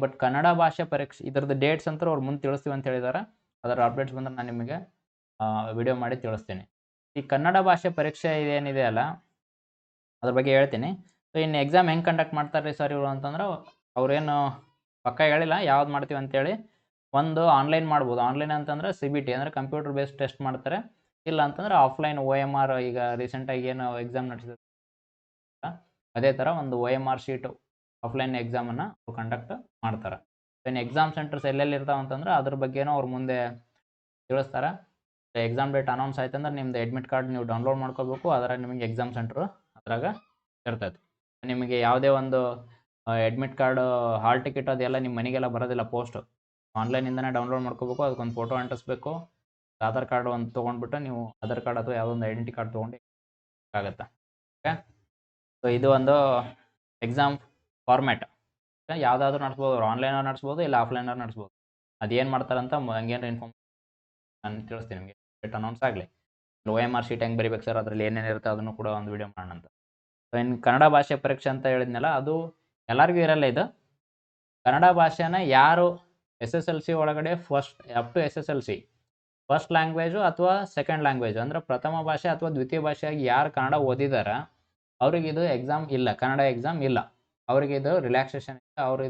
ಬಟ್ ಕನ್ನಡ ಭಾಷೆ ಪರೀಕ್ಷೆ ಇದ್ರದ್ದು ಡೇಟ್ಸ್ ಅಂತ ಅವ್ರು ಮುಂದೆ ತಿಳಿಸ್ತೀವಿ ಅಂತ ಹೇಳಿದ್ದಾರೆ. ಅದರ ಅಪ್ಡೇಟ್ಸ್ ಬಂದರೆ ನಾನು ನಿಮಗೆ ವಿಡಿಯೋ ಮಾಡಿ ತಿಳಿಸ್ತೀನಿ. ಈ ಕನ್ನಡ ಭಾಷೆ ಪರೀಕ್ಷೆ ಏನಿದೆ ಅಲ್ಲ, ಅದ್ರ ಬಗ್ಗೆ ಹೇಳ್ತೀನಿ. ಸೊ ಇನ್ನು ಎಕ್ಸಾಮ್ ಹೆಂಗೆ ಕಂಡಕ್ಟ್ ಮಾಡ್ತಾರೆ ಸರ್ ಇವರು ಅಂತಂದ್ರೆ, ಅವ್ರೇನು ಪಕ್ಕ ಹೇಳಿಲ್ಲ ಯಾವ್ದು ಮಾಡ್ತೀವಿ ಅಂತೇಳಿ. ಒಂದು ಆನ್ಲೈನ್ ಮಾಡ್ಬೋದು. ಆನ್ಲೈನ್ ಅಂತಂದ್ರೆ CBT ಅಂದರೆ ಕಂಪ್ಯೂಟರ್ ಬೇಸ್ಡ್ ಟೆಸ್ಟ್ ಮಾಡ್ತಾರೆ. ಇಲ್ಲ ಅಂತಂದ್ರೆ ಆಫ್ಲೈನ್ OMR, ಈಗ ರೀಸೆಂಟಾಗಿ ಏನು ಎಕ್ಸಾಮ್ ನಡೆಸಿದ್ರು ಅದೇ ಥರ ಒಂದು OMR ಶೀಟು ಆಫ್ಲೈನ್ ಎಕ್ಸಾಮನ್ನು ಅವ್ರು ಕಂಡಕ್ಟ್ ಮಾಡ್ತಾರೆ. ಇನ್ನು ಎಕ್ಸಾಮ್ ಸೆಂಟರ್ಸ್ ಎಲ್ಲೆಲ್ಲಿ ಇರ್ತಾವೆ ಅಂತಂದ್ರೆ ಅದ್ರ ಬಗ್ಗೆನೂ ಅವ್ರು ಮುಂದೆ ತಿಳಿಸ್ತಾರೆ. ಎಕ್ಸಾಮ್ ಡೇಟ್ ಅನೌನ್ಸ್ ಆಯ್ತು ಅಂದ್ರೆ ನಿಮ್ಮದು ಅಡ್ಮಿಟ್ ಕಾರ್ಡ್ ನೀವು ಡೌನ್ಲೋಡ್ ಮಾಡ್ಕೋಬೇಕು. ಅದರ ನಿಮಗೆ ಎಕ್ಸಾಮ್ ಸೆಂಟ್ರು ಅದ್ರಾಗ ಇರ್ತೈತೆ. ನಿಮಗೆ ಯಾವುದೇ ಒಂದು ಅಡ್ಮಿಟ್ ಕಾರ್ಡು, ಹಾಲ್ ಟಿಕೆಟ್ ಅದೆಲ್ಲ ನಿಮ್ಮ ಮನೆಗೆಲ್ಲ ಬರೋದಿಲ್ಲ, ಪೋಸ್ಟು. ಆನ್ಲೈನಿಂದನೇ ಡೌನ್ಲೋಡ್ ಮಾಡ್ಕೋಬೇಕು. ಅದಕ್ಕೊಂದು ಫೋಟೋ ಅಂಟಿಸ್ಬೇಕು. ಆಧಾರ್ ಕಾರ್ಡ್ ಒಂದು ತೊಗೊಂಡ್ಬಿಟ್ಟು ನೀವು ಆಧಾರ್ ಕಾರ್ಡ್ ಅಥವಾ ಯಾವುದೋ ಒಂದು ಐಡೆಂಟಿ ಕಾರ್ಡ್ ತೊಗೊಂಡು ಆಗುತ್ತೆ. ಓಕೆ, ಸೊ ಇದು ಒಂದು ಎಕ್ಸಾಮ್ ಫಾರ್ಮ್ಯಾಟ್. ಯಾವುದಾದ್ರೂ ನಡೆಸ್ಬೋದು, ಅವ್ರು ಆನ್ಲೈನಲ್ಲಿ ನಡೆಸ್ಬೋದು, ಇಲ್ಲ ಆಫ್ಲೈನಲ್ಲಿ ನಡೆಸ್ಬೋದು. ಅದೇನು ಮಾಡ್ತಾರಂತ ಹಂಗೇನು ನಾನು ತಿಳಿಸ್ತೀನಿ ನಿಮಗೆ, ಡೇಟ್ ಅನೌನ್ಸ್ ಆಗಲಿ. OMR ಶೀಟ್ ಹೆಂಗೆ ಬರೀಬೇಕು ಸರ್, ಅದರಲ್ಲಿ ಏನೇನು ಇರುತ್ತೆ ಅದನ್ನು ಕೂಡ ಒಂದು ವಿಡಿಯೋ ಮಾಡೋಣ ಅಂತ. ಸೊ ಇನ್ನು ಕನ್ನಡ ಭಾಷೆ ಪರೀಕ್ಷೆ ಅಂತ ಹೇಳಿದ್ನಲ್ಲ, ಅದು ಎಲ್ಲರಿಗೂ ಇರಲ್ಲ. ಇದು ಕನ್ನಡ ಭಾಷೆನ ಯಾರು SSLC ಒಳಗಡೆ up to SSLC first language ಅಥವಾ ಸೆಕೆಂಡ್ ಲ್ಯಾಂಗ್ವೇಜು ಅಂದರೆ ಪ್ರಥಮ ಭಾಷೆ ಅಥವಾ ದ್ವಿತೀಯ ಭಾಷೆಯಾಗಿ ಯಾರು ಕನ್ನಡ ಓದಿದಾರ ಅವ್ರಿಗೆ ಇದು ಎಕ್ಸಾಮ್ ಇಲ್ಲ, ಕನ್ನಡ ಎಕ್ಸಾಮ್ ಇಲ್ಲ. ಅವರಿಗೆ ಇದು ರಿಲ್ಯಾಕ್ಸೇಷನ್ ಇದೆ, ಅವರು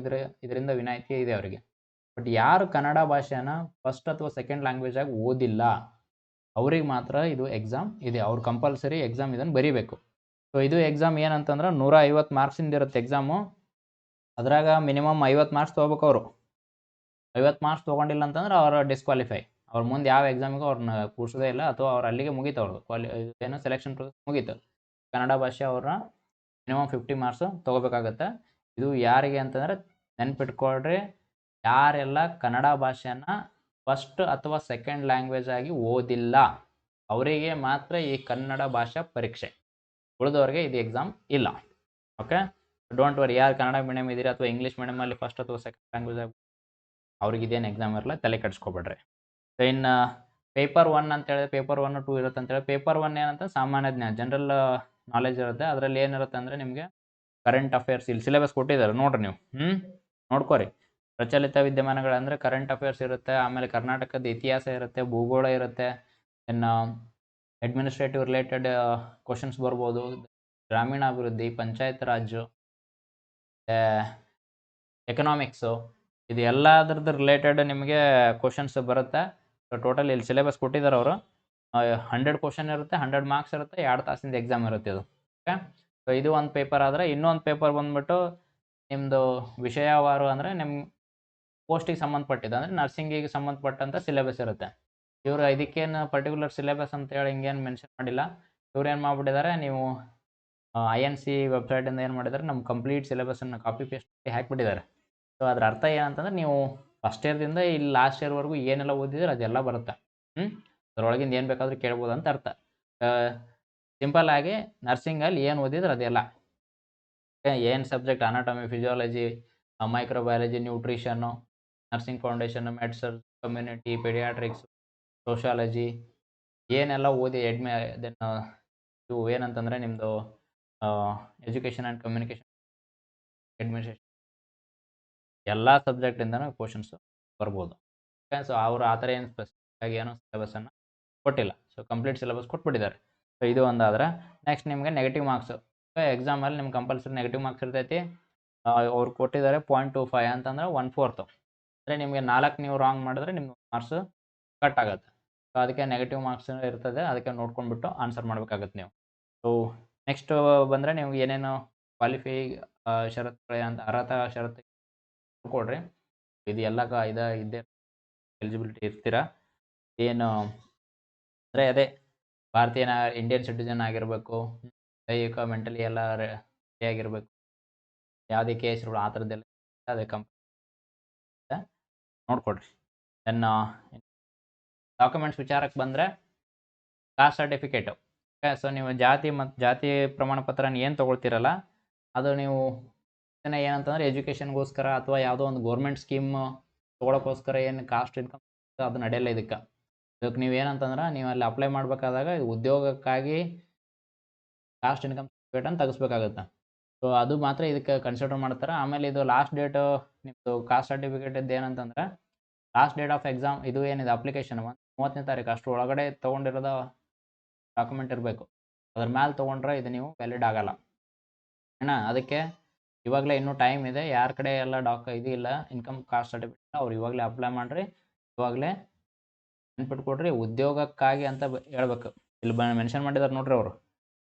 ಇದರಿಂದ ವಿನಾಯಿತಿ ಇದೆ ಅವರಿಗೆ. ಬಟ್ ಯಾರು ಕನ್ನಡ ಭಾಷೆನ ಫಸ್ಟ್ ಅಥವಾ ಸೆಕೆಂಡ್ ಲ್ಯಾಂಗ್ವೇಜ್ ಆಗಿ ಓದಿಲ್ಲ ಅವ್ರಿಗೆ ಮಾತ್ರ ಇದು ಎಕ್ಸಾಮ್ ಇದೆ. ಅವ್ರು ಕಂಪಲ್ಸರಿ ಎಕ್ಸಾಮ್ ಇದನ್ನು ಬರೀಬೇಕು. ಸೊ ಇದು ಎಕ್ಸಾಮ್ ಏನಂತಂದ್ರೆ 150 ಮಾರ್ಕ್ಸಿಂದ ಇರುತ್ತೆ ಎಕ್ಸಾಮು. ಅದ್ರಾಗ ಮಿನಿಮಮ್ 50 ಮಾರ್ಕ್ಸ್ ತೊಗೋಬೇಕು ಅವರು. 50 ಮಾರ್ಕ್ಸ್ ತೊಗೊಂಡಿಲ್ಲ ಅಂತಂದ್ರೆ ಅವ್ರ ಡಿಸ್ಕ್ವಾಲಿಫೈ. ಅವ್ರ ಮುಂದೆ ಯಾವ ಎಕ್ಸಾಮಿಗೂ ಅವ್ರನ್ನ ಕೂರ್ಸೋದೇ ಇಲ್ಲ, ಅಥವಾ ಅವ್ರು ಅಲ್ಲಿಗೆ ಮುಗೀತು ಅವ್ರದ್ದು ಏನೋ ಸೆಲೆಕ್ಷನ್ ಪ್ರೊಸೆಸ್ ಮುಗೀತು. ಕನ್ನಡ ಭಾಷೆ ಅವ್ರನ್ನ ಮಿನಿಮಮ್ 50 ಮಾರ್ಕ್ಸ್ ತೊಗೋಬೇಕಾಗತ್ತೆ. ಇದು ಯಾರಿಗೆ ಅಂತಂದರೆ ನೆನ್ಪಿಟ್ಕೊಳ್ರಿ, ಯಾರೆಲ್ಲ ಕನ್ನಡ ಭಾಷೆನ ಫಸ್ಟ್ ಅಥವಾ ಸೆಕೆಂಡ್ ಲ್ಯಾಂಗ್ವೇಜ್ ಆಗಿ ಓದಿಲ್ಲ ಅವರಿಗೆ ಮಾತ್ರ ಈ ಕನ್ನಡ ಭಾಷಾ ಪರೀಕ್ಷೆ. ಉಳಿದವ್ರಿಗೆ ಇದು ಎಕ್ಸಾಮ್ ಇಲ್ಲ. Okay, don't worry. ಯಾರು ಕನ್ನಡ ಮೀಡಿಯಮ್ ಇದ್ದೀರಿ ಅಥವಾ ಇಂಗ್ಲೀಷ್ ಮೀಡಿಯಮಲ್ಲಿ ಫಸ್ಟ್ ಅಥವಾ ಸೆಕೆಂಡ್ ಲ್ಯಾಂಗ್ವೇಜ್ ಆಗಿ ಅವ್ರಿಗೆ ಇದೇನು ಎಕ್ಸಾಮ್ ಇರಲ್ಲ, ತಲೆ ಕೆಡಿಸ್ಕೊಬೇಡ್ರಿ. ಸೊ ಇನ್ನು ಪೇಪರ್ 1 ಅಂತ ಹೇಳಿದ್ರೆ ಪೇಪರ್ 1, 2 ಇರುತ್ತೆ ಅಂತೇಳಿ. ಪೇಪರ್ 1 ಏನಂತ ಸಾಮಾನ್ಯ ಜ್ಞಾನ, ಜನರಲ್ ನಾಲೆಜ್ ಇರುತ್ತೆ. ಅದರಲ್ಲಿ ಏನಿರುತ್ತೆ ಅಂದರೆ ನಿಮಗೆ ಕರೆಂಟ್ ಅಫೇರ್ಸ್, ಇಲ್ಲಿ ಸಿಲೆಬಸ್ ಕೊಟ್ಟಿದ್ದಾರೆ ನೋಡ್ರಿ ನೀವು, ನೋಡ್ಕೊರಿ. ಪ್ರಚಲಿತ ವಿದ್ಯಮಾನಗಳಂದರೆ ಕರೆಂಟ್ ಅಫೇರ್ಸ್ ಇರುತ್ತೆ. ಆಮೇಲೆ ಕರ್ನಾಟಕದ ಇತಿಹಾಸ ಇರುತ್ತೆ, ಭೂಗೋಳ ಇರುತ್ತೆ. ಇನ್ನು ಅಡ್ಮಿನಿಸ್ಟ್ರೇಟಿವ್ ರಿಲೇಟೆಡ್ ಕ್ವಶನ್ಸ್ ಬರ್ಬೋದು, ಗ್ರಾಮೀಣಾಭಿವೃದ್ಧಿ, ಪಂಚಾಯತ್ ರಾಜು, ಎಕನಾಮಿಕ್ಸು, ಇದು ಎಲ್ಲದ್ರದ್ದು ರಿಲೇಟೆಡ್ ನಿಮಗೆ ಕ್ವಶನ್ಸ್ ಬರುತ್ತೆ. ಸೊ ಟೋಟಲ್ ಇಲ್ಲಿ ಸಿಲೆಬಸ್ ಕೊಟ್ಟಿದ್ದಾರೆ ಅವರು. 100 ಕ್ವಶನ್ ಇರುತ್ತೆ, 100 ಮಾರ್ಕ್ಸ್ ಇರುತ್ತೆ, 2 ತಾಸಿಂದ ಎಕ್ಸಾಮ್ ಇರುತ್ತೆ ಇದು. ಓಕೆ, ಸೊ ಇದು ಒಂದು ಪೇಪರ್. ಆದರೆ ಇನ್ನೊಂದು ಪೇಪರ್ ಬಂದುಬಿಟ್ಟು ನಿಮ್ಮದು ವಿಷಯವಾರು, ಅಂದರೆ ನಿಮ್ಮ ಪೋಸ್ಟಿಗೆ ಸಂಬಂಧಪಟ್ಟಿದ್ದು, ಅಂದರೆ ನರ್ಸಿಂಗಿಗೆ ಸಂಬಂಧಪಟ್ಟಂಥ ಸಿಲೆಬಸ್ ಇರುತ್ತೆ. ಇವರು ಇದಕ್ಕೇನು ಪರ್ಟಿಕ್ಯುಲರ್ ಸಿಲೆಬಸ್ ಅಂತೇಳಿ ಹಿಂಗೇನು ಮೆನ್ಷನ್ ಮಾಡಿಲ್ಲ. ಇವ್ರು ಏನು ಮಾಡಿಬಿಟ್ಟಿದ್ದಾರೆ, ನೀವು INC ವೆಬ್ಸೈಟಿಂದ ಏನು ಮಾಡಿದ್ದಾರೆ, ನಮ್ಮ ಕಂಪ್ಲೀಟ್ ಸಿಲೆಬಸನ್ನು ಕಾಪಿ ಪೇಸ್ಟ್ ಮಾಡಿ ಹಾಕಿಬಿಟ್ಟಿದ್ದಾರೆ. ಸೊ ಅದರ ಅರ್ಥ ಏನಂತಂದ್ರೆ, ನೀವು ಫಸ್ಟ್ ಇಯರ್ದಿಂದ ಇಲ್ಲಿ ಲಾಸ್ಟ್ ಇಯರ್ವರೆಗೂ ಏನೆಲ್ಲ ಓದಿದ್ರೆ ಅದೆಲ್ಲ ಬರುತ್ತೆ. ಅದರೊಳಗಿಂದ ಏನು ಬೇಕಾದರೂ ಕೇಳ್ಬೋದು ಅಂತ ಅರ್ಥ. ಸಿಂಪಲ್ ಆಗಿ ನರ್ಸಿಂಗಲ್ಲಿ ಏನು ಓದಿದ್ರೆ ಅದೆಲ್ಲ. ಏನು subject, anatomy, physiology, microbiology, nutrition, nursing foundation, medicine, community, paediatrics, sociology, ಏನೆಲ್ಲ ಓದಿ ಇವು ಏನಂತಂದರೆ ನಿಮ್ಮದು ಎಜುಕೇಷನ್ ಆ್ಯಂಡ್ ಕಮ್ಯುನಿಕೇಷನ್, ಅಡ್ಮಿನಿಸ್ಟ್ರೇಷನ್, ಎಲ್ಲ ಸಬ್ಜೆಕ್ಟಿಂದನೂ ಕ್ವಶನ್ಸು ಬರ್ಬೋದು. ಓಕೆ, ಸೊ ಅವರು ಆ ಥರ ಏನು ಸ್ಪೆಸಿಫಿಕ್ ಆಗಿ ಏನೋ ಸಿಲೆಬಸನ್ನು ಕೊಟ್ಟಿಲ್ಲ. ಸೊ ಕಂಪ್ಲೀಟ್ ಸಿಲೆಬಸ್ ಕೊಟ್ಬಿಟ್ಟಿದ್ದಾರೆ. ಸೊ ಇದು ಒಂದಾದರೆ ನೆಕ್ಸ್ಟ್ ನಿಮಗೆ ನೆಗೆಟಿವ್ ಮಾರ್ಕ್ಸು. ಎಕ್ಸಾಮಲ್ಲಿ ನಿಮ್ಗೆ ಕಂಪಲ್ಸರಿ ನೆಗೆಟಿವ್ ಮಾರ್ಕ್ಸ್ ಇರ್ತೈತಿ. ಅವ್ರು ಕೊಟ್ಟಿದ್ದಾರೆ 0.25 ಅಂತಂದ್ರೆ 1/4. ಅಂದರೆ ನಿಮಗೆ 4 ನೀವು ರಾಂಗ್ ಮಾಡಿದ್ರೆ ನಿಮ್ಗೆ ಮಾರ್ಕ್ಸ್ ಕಟ್ ಆಗುತ್ತೆ. ಸೊ ಅದಕ್ಕೆ ನೆಗೆಟಿವ್ ಮಾರ್ಕ್ಸ್ ಇರ್ತದೆ. ಅದಕ್ಕೆ ನೋಡ್ಕೊಂಡ್ಬಿಟ್ಟು ಆನ್ಸರ್ ಮಾಡಬೇಕಾಗತ್ತೆ ನೀವು. ಸೊ ನೆಕ್ಸ್ಟ್ ಬಂದರೆ ನೀವು ಏನೇನು ಕ್ವಾಲಿಫೈ ಷರತ್ತುಗಳು ಅಂತ ಅರ್ಹತಾ ಷರತ್ತು ನೋಡ್ಕೊಳ್ರಿ. ಇದು ಎಲ್ಲ ಇದ್ದೇ ಎಲಿಜಿಬಿಲಿಟಿ ಇರ್ತೀರಾ. ಏನು ಅಂದರೆ ಅದೇ ಭಾರತೀಯ ಇಂಡಿಯನ್ ಸಿಟಿಜನ್ ಆಗಿರಬೇಕು, ದೈಹಿಕ ಮೆಂಟಲಿ ಎಲ್ಲ ರೆಡಿ ಆಗಿರಬೇಕು, ಯಾವುದೇ ಕೇಸ್ಗಳು ಆ ಥರದ್ದೆಲ್ಲ ಅದೇ ನೋಡ್ಕೊಳ್ರಿ. ದೆನ್ ಡಾಕ್ಯುಮೆಂಟ್ಸ್ ವಿಚಾರಕ್ಕೆ ಬಂದರೆ ಕಾಸ್ಟ್ ಸರ್ಟಿಫಿಕೇಟು. ಸೊ ನೀವು ಜಾತಿ ಪ್ರಮಾಣ ಪತ್ರನ ಏನು ತೊಗೊಳ್ತೀರಲ್ಲ, ಅದು ನೀವು ಏನಂತಂದರೆ ಎಜುಕೇಷನ್ಗೋಸ್ಕರ ಅಥವಾ ಯಾವುದೋ ಒಂದು ಗೋರ್ಮೆಂಟ್ ಸ್ಕೀಮ್ ತೊಗೊಳಕ್ಕೋಸ್ಕರ ಏನು ಕಾಸ್ಟ್ ಇನ್ಕಮ್ ಅದು ನಡೆಯಲ್ಲ ಇದಕ್ಕೆ ನೀವು ಏನಂತಂದ್ರೆ ನೀವು ಅಲ್ಲಿ ಅಪ್ಲೈ ಮಾಡಬೇಕಾದಾಗ ಉದ್ಯೋಗಕ್ಕಾಗಿ ಕಾಸ್ಟ್ ಇನ್ಕಮ್ ಸರ್ಟಿಫಿಕೇಟನ್ನು ತೆಗಿಸ್ಬೇಕಾಗುತ್ತೆ. ಸೊ ಅದು ಮಾತ್ರ ಇದಕ್ಕೆ ಕನ್ಸಿಡರ್ ಮಾಡ್ತಾರೆ. ಆಮೇಲೆ ಇದು ಲಾಸ್ಟ್ ಡೇಟು ನಿಮ್ಮದು ಕಾಸ್ಟ್ ಸರ್ಟಿಫಿಕೇಟದ್ದು ಏನಂತಂದರೆ ಲಾಸ್ಟ್ ಡೇಟ್ ಆಫ್ ಎಕ್ಸಾಮ್ ಇದು ಏನಿದೆ ಅಪ್ಲಿಕೇಶನ್ 30ನೇ ತಾರೀಕು ಅಷ್ಟು ಒಳಗಡೆ ತೊಗೊಂಡಿರೋದು ಡಾಕ್ಯುಮೆಂಟ್ ಇರಬೇಕು. ಅದ್ರ ಮೇಲೆ ತೊಗೊಂಡ್ರೆ ಇದು ನೀವು ವ್ಯಾಲಿಡ್ ಆಗಲ್ಲ ಅದಕ್ಕೆ ಇವಾಗಲೇ ಇನ್ನೂ ಟೈಮ್ ಇದೆ. ಯಾರ ಕಡೆ ಎಲ್ಲ ಇದಿಲ್ಲ ಇನ್ಕಮ್ ಕಾಸ್ಟ್ ಸರ್ಟಿಫಿಕೇಟ್ ಅವ್ರು ಇವಾಗಲೇ ಅಪ್ಲೈ ಮಾಡಿರಿ. ಇವಾಗಲೇ ನೆನ್ಪಿಟ್ಕೊಡ್ರಿ, ಉದ್ಯೋಗಕ್ಕಾಗಿ ಅಂತ ಹೇಳ್ಬೇಕು. ಇಲ್ಲಿ ಮೆನ್ಷನ್ ಮಾಡಿದಾರೆ ನೋಡ್ರಿ ಅವರು,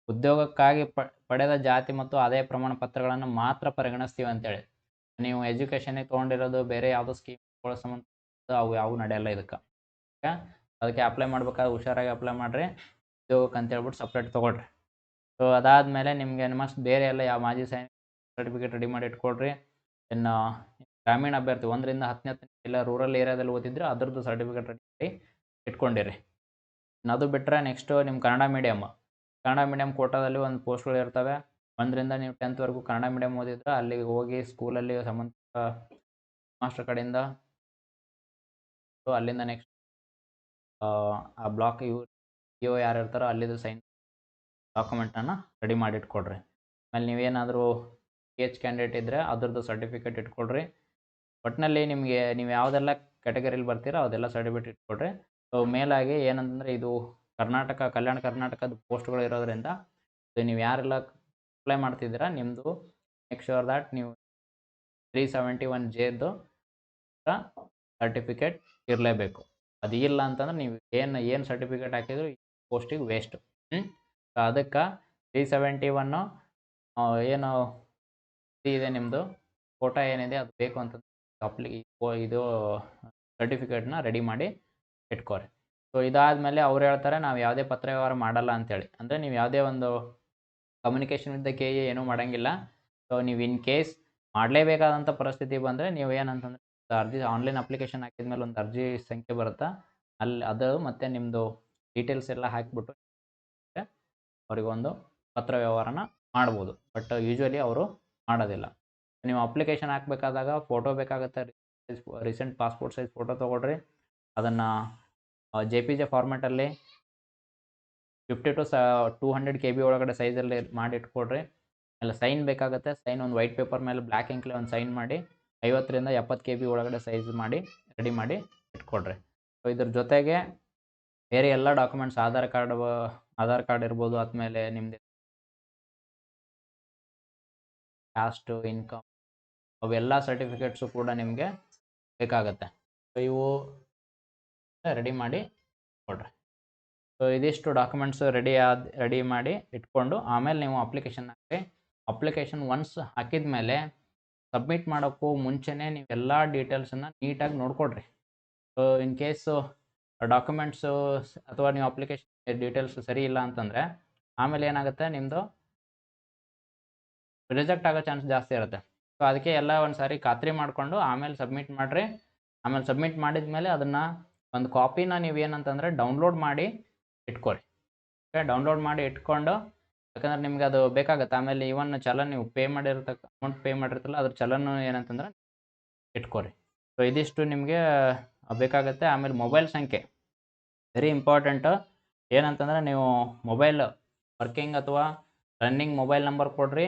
ಉದ್ಯೋಗಕ್ಕಾಗಿ ಪಡೆದ ಜಾತಿ ಮತ್ತು ಆದಾಯ ಪ್ರಮಾಣ ಪತ್ರಗಳನ್ನು ಮಾತ್ರ ಪರಿಗಣಿಸ್ತೀವಿ ಅಂತೇಳಿ. ನೀವು ಎಜುಕೇಷನಿಗೆ ತೊಗೊಂಡಿರೋದು ಬೇರೆ ಯಾವುದೋ ಸ್ಕೀಮ್ಗಳ ಸಂಬಂಧ ಅವು ಯಾವು ನಡೆಯಲ್ಲ ಇದಕ್ಕೆ. ಅದಕ್ಕೆ ಅಪ್ಲೈ ಮಾಡ್ಬೇಕಾದ್ರೆ ಹುಷಾರಾಗಿ ಅಪ್ಲೈ ಮಾಡಿರಿ. ಉದ್ಯೋಗಕ್ಕೆ ಅಂತ ಹೇಳ್ಬಿಟ್ಟು ಸಪ್ರೇಟ್ ತೊಗೊಳ್ರಿ. ಸೊ ಅದಾದಮೇಲೆ ನಿಮಗೆ ಮಸ್ಟ್ ಬೇರೆ ಎಲ್ಲ ಯಾವ ಮಾಜಿ ಸೈನಿಕ ಸರ್ಟಿಫಿಕೇಟ್ ರೆಡಿ ಮಾಡಿ ಇಟ್ಕೊಳ್ರಿ. ಇನ್ನು ಗ್ರಾಮೀಣ ಅಭ್ಯರ್ಥಿ 1ರಿಂದ 10ನೇ ಇಲ್ಲ ರೂರಲ್ ಏರಿಯಾದಲ್ಲಿ ಓದಿದ್ರೆ ಅದರದ್ದು ಸರ್ಟಿಫಿಕೇಟ್ ರೆಡಿ ಮಾಡಿ ಇಟ್ಕೊಂಡಿರಿ. ಇನ್ನು ಅದು ಬಿಟ್ಟರೆ ನೆಕ್ಸ್ಟು ನಿಮ್ಮ ಕನ್ನಡ ಮೀಡಿಯಮ್ ಕೋಟಾದಲ್ಲಿ ಒಂದು ಪೋಸ್ಟ್ಗಳು ಇರ್ತವೆ. 1ರಿಂದ ನೀವು 10th ಕನ್ನಡ ಮೀಡಿಯಮ್ ಓದಿದ್ರೆ ಅಲ್ಲಿಗೆ ಹೋಗಿ ಸ್ಕೂಲಲ್ಲಿ ಸಂಬಂಧಿಸಿದ ಮಾಸ್ಟರ್ ಕಡೆಯಿಂದ ಅಲ್ಲಿಂದ ನೆಕ್ಸ್ಟ್ ಆ ಬ್ಲಾಕ್ ಇಒ ಯಾರು ಇರ್ತಾರೋ ಅಲ್ಲಿದ್ದು ಸೈನ್ ಡಾಕ್ಯುಮೆಂಟನ್ನು ರೆಡಿ ಮಾಡಿ ಇಟ್ಕೊಳ್ರಿ. ಆಮೇಲೆ ನೀವೇನಾದರೂ PH ಕ್ಯಾಂಡಿಡೇಟ್ ಇದ್ದರೆ ಅದ್ರದ್ದು ಸರ್ಟಿಫಿಕೇಟ್ ಇಟ್ಕೊಳ್ರಿ. ಒಟ್ಟಿನಲ್ಲಿ ನಿಮಗೆ ನೀವು ಯಾವುದೆಲ್ಲ ಕ್ಯಾಟಗರಿಲಿ ಬರ್ತೀರೋ ಅದೆಲ್ಲ ಸರ್ಟಿಫಿಕೇಟ್ ಇಟ್ಕೊಳ್ರಿ. ಸೊ ಮೇಲಾಗಿ ಏನಂತಂದರೆ ಇದು ಕಲ್ಯಾಣ ಕರ್ನಾಟಕದ ಪೋಸ್ಟ್ಗಳು ಇರೋದ್ರಿಂದ ನೀವು ಯಾರೆಲ್ಲ ಅಪ್ಲೈ ಮಾಡ್ತಿದ್ದೀರಾ ನಿಮ್ಮದು ಮೇಕ್ ಶ್ಯೂರ್ ದ್ಯಾಟ್ ನೀವು 371Jದು ಸರ್ಟಿಫಿಕೇಟ್ ಇರಲೇಬೇಕು. ಅದು ಇಲ್ಲ ಅಂತಂದ್ರೆ ನೀವು ಏನು ಸರ್ಟಿಫಿಕೇಟ್ ಹಾಕಿದ್ರು ಪೋಸ್ಟಿಗೆ ವೇಸ್ಟು. ಅದಕ್ಕೆ 371 ಏನು ಇದೆ ನಿಮ್ಮದು ಫೋಟೋ ಏನಿದೆ ಅದು ಬೇಕು ಅಂತಂದ್ರೆ ಇದು ಸರ್ಟಿಫಿಕೇಟ್ನ ರೆಡಿ ಮಾಡಿ ಇಟ್ಕೊರಿ. ಸೊ ಇದಾದಮೇಲೆ ಅವ್ರು ಹೇಳ್ತಾರೆ ನಾವು ಯಾವುದೇ ಪತ್ರ ವ್ಯವಹಾರ ಮಾಡಲ್ಲ ಅಂತೇಳಿ. ಅಂದರೆ ನೀವು ಯಾವುದೇ ಒಂದು ಕಮ್ಯುನಿಕೇಷನ್ ವಿತ್ ದ KE ಏನೂ ಮಾಡೋಂಗಿಲ್ಲ. ಸೊ ನೀವು ಇನ್ ಕೇಸ್ ಮಾಡಲೇಬೇಕಾದಂಥ ಪರಿಸ್ಥಿತಿ ಬಂದರೆ ನೀವು ಏನಂತಂದರೆ ಅರ್ಜಿ ಆನ್ಲೈನ್ ಅಪ್ಲಿಕೇಶನ್ ಹಾಕಿದ್ಮೇಲೆ ಒಂದು ಅರ್ಜಿ ಸಂಖ್ಯೆ ಬರುತ್ತೆ, ಅಲ್ಲಿ ಅದು ಮತ್ತು ನಿಮ್ಮದು ಡೀಟೇಲ್ಸ್ ಎಲ್ಲ ಹಾಕಿಬಿಟ್ಟು ಅವರಿಗೊಂದು ಪತ್ರ ವ್ಯವಹಾರನ ಮಾಡ್ಬೋದು. ಬಟ್ ಯೂಶ್ವಲಿ ಅವರು ಮಾಡೋದಿಲ್ಲ. ನೀವು ಅಪ್ಲಿಕೇಶನ್ ಹಾಕಬೇಕಾದಾಗ ಫೋಟೋ ಬೇಕಾಗುತ್ತೆ. ರೀಸೆಂಟ್ ಪಾಸ್ಪೋರ್ಟ್ ಸೈಜ್ ಫೋಟೋ ತೊಗೊಳ್ರಿ. ಅದನ್ನು JPG ಫಾರ್ಮ್ಯಾಟಲ್ಲಿ 50 to 200 KB ಒಳಗಡೆ ಸೈಜಲ್ಲಿ ಮಾಡಿ ಇಟ್ಕೊಳ್ರಿ. ಆಮೇಲೆ ಸೈನ್ ಬೇಕಾಗುತ್ತೆ. ಸೈನ್ ಒಂದು ವೈಟ್ ಪೇಪರ್ ಮೇಲೆ ಬ್ಲ್ಯಾಕ್ ಇಂಕ್ಲಿ ಒಂದು ಸೈನ್ ಮಾಡಿ 50ರಿಂದ 70 KB ಒಳಗಡೆ ಸೈಜ್ ಮಾಡಿ ರೆಡಿ ಮಾಡಿ ಇಟ್ಕೊಳ್ರಿ. ಸೊ ಇದ್ರ ಜೊತೆಗೆ ಬೇರೆ ಎಲ್ಲ ಡಾಕ್ಯುಮೆಂಟ್ಸ್ ಆಧಾರ್ ಕಾರ್ಡ್ ಇರ್ಬೋದು, ಆದಮೇಲೆ ನಿಮ್ಮದು ಕಾಸ್ಟು ಇನ್ಕಮ್ ಅವೆಲ್ಲ ಸರ್ಟಿಫಿಕೇಟ್ಸು ಕೂಡ ನಿಮಗೆ ಬೇಕಾಗುತ್ತೆ. ಸೊ ಇವು ರೆಡಿ ಮಾಡಿ ಕೊಡ್ರಿ. ಸೊ ಇದಿಷ್ಟು ಡಾಕ್ಯುಮೆಂಟ್ಸ್ ರೆಡಿ ಮಾಡಿ ಇಟ್ಕೊಂಡು ಆಮೇಲೆ ನೀವು ಅಪ್ಲಿಕೇಶನ್ ಹಾಕಿ. ಅಪ್ಲಿಕೇಶನ್ ಒನ್ಸ್ ಹಾಕಿದ ಮೇಲೆ ಸಬ್ಮಿಟ್ ಮಾಡೋಕ್ಕೂ ಮುಂಚೆನೇ ನೀವೆಲ್ಲ ಡೀಟೇಲ್ಸನ್ನು ನೀಟಾಗಿ ನೋಡ್ಕೊಡ್ರಿ. ಸೊ ಇನ್ ಕೇಸು ಡಾಕ್ಯುಮೆಂಟ್ಸು ಅಥವಾ ನೀವು ಅಪ್ಲಿಕೇಶನ್ ಡೀಟೇಲ್ಸ್ ಸರಿ ಇಲ್ಲ ಅಂತಂದರೆ ಆಮೇಲೆ ಏನಾಗುತ್ತೆ, ನಿಮ್ಮದು ರಿಜೆಕ್ಟ್ ಆಗೋ ಚಾನ್ಸ್ ಜಾಸ್ತಿ ಇರುತ್ತೆ. ಸೊ ಅದಕ್ಕೆ ಎಲ್ಲ ಒಂದು ಸಾರಿ ಖಾತ್ರಿ ಮಾಡಿಕೊಂಡು ಆಮೇಲೆ ಸಬ್ಮಿಟ್ ಮಾಡಿರಿ. ಆಮೇಲೆ ಸಬ್ಮಿಟ್ ಮಾಡಿದ ಮೇಲೆ ಅದನ್ನು ಒಂದು ಕಾಪಿನ ನೀವೇನಂತಂದರೆ ಡೌನ್ಲೋಡ್ ಮಾಡಿ ಇಟ್ಕೊರಿ. ಓಕೆ, ಡೌನ್ಲೋಡ್ ಮಾಡಿ ಇಟ್ಕೊಂಡು, ಯಾಕಂದರೆ ನಿಮ್ಗೆ ಅದು ಬೇಕಾಗುತ್ತೆ. ಆಮೇಲೆ ಇವನ್ ಚಲನ್ ನೀವು ಅಮೌಂಟ್ ಪೇ ಮಾಡಿರ್ತಿಲ್ಲ ಅದ್ರ ಚಲನ್ ಏನಂತಂದ್ರೆ ಇಟ್ಕೊರಿ. ಸೊ ಇದಿಷ್ಟು ನಿಮಗೆ ಬೇಕಾಗುತ್ತೆ. ಆಮೇಲೆ ಮೊಬೈಲ್ ಸಂಖ್ಯೆ ವೆರಿ ಇಂಪಾರ್ಟೆಂಟು. ಏನಂತಂದರೆ ನೀವು ಮೊಬೈಲ್ ವರ್ಕಿಂಗ್ ಅಥವಾ ರನ್ನಿಂಗ್ ಮೊಬೈಲ್ ನಂಬರ್ ಕೊಡ್ರಿ.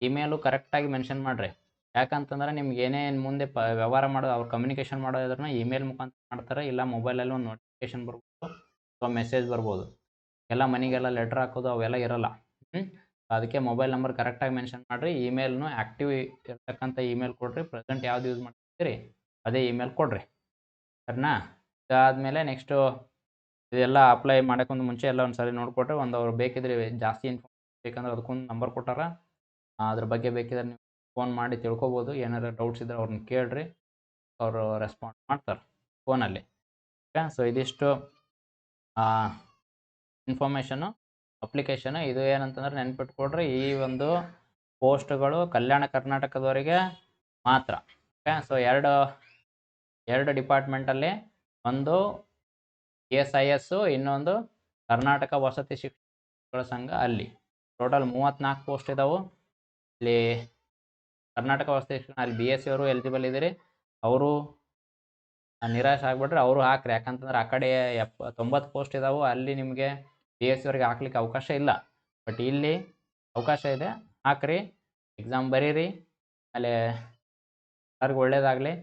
ಇಮೇಲು ಕರೆಕ್ಟಾಗಿ ಮೆನ್ಷನ್ ಮಾಡಿರಿ. ಯಾಕಂತಂದರೆ ನಿಮ್ಗೆ ಏನೇನು ಮುಂದೆ ವ್ಯವಹಾರ ಮಾಡೋದು ಅವ್ರು ಕಮ್ಯುನಿಕೇಷನ್ ಮಾಡೋದ್ರನ್ನ ಇಮೇಲ್ ಮುಖಾಂತರ ಮಾಡ್ತಾರೆ, ಇಲ್ಲ ಮೊಬೈಲಲ್ಲಿ ಒಂದು ನೋಟಿಫಿಕೇಷನ್ ಬರ್ಬೋದು ಅಥವಾ ಮೆಸೇಜ್ ಬರ್ಬೋದು. ಎಲ್ಲ ಮನೆಗೆಲ್ಲ ಲೆಟ್ರ್ ಹಾಕೋದು ಅವೆಲ್ಲ ಇರೋಲ್ಲ. ಅದಕ್ಕೆ ಮೊಬೈಲ್ ನಂಬರ್ ಕರೆಕ್ಟಾಗಿ ಮೆನ್ಷನ್ ಮಾಡಿರಿ. ಇಮೇಲ್ನು ಆ್ಯಕ್ಟಿವ್ ಇರ್ತಕ್ಕಂಥ ಇಮೇಲ್ ಕೊಡ್ರಿ. ಪ್ರೆಸೆಂಟ್ ಯಾವ್ದು ಯೂಸ್ ಮಾಡ್ತೀರಿ ಅದೇ ಇಮೇಲ್ ಕೊಡ್ರಿ, ಸರಿನಾ? ಇದಾದಮೇಲೆ ನೆಕ್ಸ್ಟು ಇದೆಲ್ಲ ಅಪ್ಲೈ ಮಾಡೋಕ್ಕೊಂದು ಮುಂಚೆ ಎಲ್ಲ ಒಂದು ಸರಿ ನೋಡಿಕೊಟ್ರೆ, ಒಂದು ಅವ್ರು ಬೇಕಿದ್ರೆ ಜಾಸ್ತಿ ಇನ್ಫಾರ್ಮೇಷನ್ ಬೇಕಂದ್ರೆ ಅದಕ್ಕೊಂದು ನಂಬರ್ ಕೊಟ್ಟಾರ. ಅದ್ರ ಬಗ್ಗೆ ಬೇಕಿದ್ರೆ ನೀವು ಫೋನ್ ಮಾಡಿ ತಿಳ್ಕೊಬೋದು. ಏನಾರ ಡೌಟ್ಸ್ ಇದ್ದರೆ ಅವ್ರನ್ನ ಕೇಳ್ರಿ, ಅವರು ರೆಸ್ಪಾಂಡ್ ಮಾಡ್ತಾರೆ ಫೋನಲ್ಲಿ. ಓಕೆ, ಸೊ ಇದಿಷ್ಟು ಇನ್ಫಾರ್ಮೇಷನು ಅಪ್ಲಿಕೇಶನು. ಇದು ಏನಂತಂದ್ರೆ ನೆನ್ಪಿಟ್ಕೊಡ್ರಿ, ಈ ಒಂದು ಪೋಸ್ಟ್ಗಳು ಕಲ್ಯಾಣ ಕರ್ನಾಟಕದವರಿಗೆ ಮಾತ್ರ. ಓಕೆ, ಸೊ ಎರಡು ಡಿಪಾರ್ಟ್ಮೆಂಟಲ್ಲಿ, ಒಂದು ASIS, ಇನ್ನೊಂದು ಕರ್ನಾಟಕ ವಸತಿ ಶಿಕ್ಷಕರ ಸಂಘ. ಅಲ್ಲಿ ಟೋಟಲ್ 34 ಪೋಸ್ಟ್ ಇದಾವೆ. ಇಲ್ಲಿ ಕರ್ನಾಟಕ ವಸತಿ ಶಿಕ್ಷಣ ಅಲ್ಲಿ BSc ಅವರು ಎಲಿಜಿಬಲ್ ಇದ್ದೀರಿ. ಅವರು ನಿರಾಶೆ ಆಗ್ಬಿಟ್ರೆ ಅವರು ಹಾಕ್ರಿ, ಯಾಕಂತಂದ್ರೆ ಆ ಕಡೆ 90 ಪೋಸ್ಟ್ ಇದಾವೆ, ಅಲ್ಲಿ ನಿಮಗೆ BSc ಅವ್ರಿಗೆ ಹಾಕ್ಲಿಕ್ಕೆ ಅವಕಾಶ ಇಲ್ಲ. ಬಟ್ ಇಲ್ಲಿ ಅವಕಾಶ ಇದೆ, ಹಾಕ್ರಿ, ಎಕ್ಸಾಮ್ ಬರೀರಿ. ಆಮೇಲೆ ಎಲ್ಲರಿಗೂ ಒಳ್ಳೇದಾಗಲಿ.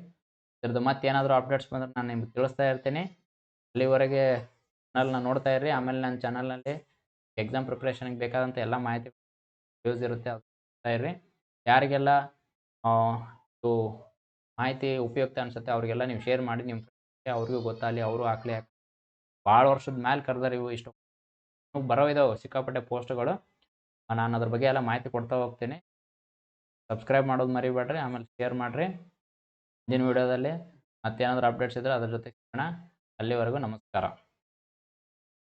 ಇದ್ರದ್ದು ಮತ್ತೇನಾದರೂ ಅಪ್ಡೇಟ್ಸ್ ಬಂದರೆ ನಾನು ನಿಮ್ಗೆ ತಿಳಿಸ್ತಾ ಇರ್ತೀನಿ. ಅಲ್ಲಿವರೆಗೆ ಚಾನಲ್ನ ನೋಡ್ತಾ ಇರ್ರಿ. ಆಮೇಲೆ ನನ್ನ ಚಾನಲ್ನಲ್ಲಿ ಎಕ್ಸಾಮ್ ಪ್ರಿಪ್ರೇಷನ್ಗೆ ಬೇಕಾದಂಥ ಎಲ್ಲ ಮಾಹಿತಿ ಯೂಸ್ ಇರುತ್ತೆ, ಅದು ನೋಡ್ತಾ ಇರ್ರಿ. ಯಾರಿಗೆಲ್ಲ ಇದು ಮಾಹಿತಿ ಉಪಯುಕ್ತ ಅನಿಸುತ್ತೆ ಅವ್ರಿಗೆಲ್ಲ ನೀವು ಶೇರ್ ಮಾಡಿ, ನಿಮ್ಮ ಫ್ರೆಂಡ್ಸ್ಗೆ ಅವ್ರಿಗೂ ಗೊತ್ತಾಗಲಿ, ಅವರು ಹಾಕ್ಲಿ. ಭಾಳ ವರ್ಷದ ಮೇಲೆ ಕರೆದಾರೆ ಇವು, ಇಷ್ಟು ಬರೋ ಇದಾವೆ ಸಿಕ್ಕಾಪಟ್ಟೆ ಪೋಸ್ಟ್ಗಳು. ನಾನು ಅದ್ರ ಬಗ್ಗೆ ಎಲ್ಲ ಮಾಹಿತಿ ಕೊಡ್ತಾ ಹೋಗ್ತೀನಿ. ಸಬ್ಸ್ಕ್ರೈಬ್ ಮಾಡೋದು ಮರಿಬೇಡ್ರಿ, ಆಮೇಲೆ ಶೇರ್ ಮಾಡಿರಿ. ಮುಂದಿನ ವೀಡಿಯೋದಲ್ಲಿ ಮತ್ತೇನಾದರೂ ಅಪ್ಡೇಟ್ಸ್ ಇದ್ದರೆ ಅದ್ರ ಜೊತೆ ಸಿಗೋಣ. ಅಲ್ಲಿವರೆಗೂ ನಮಸ್ಕಾರ.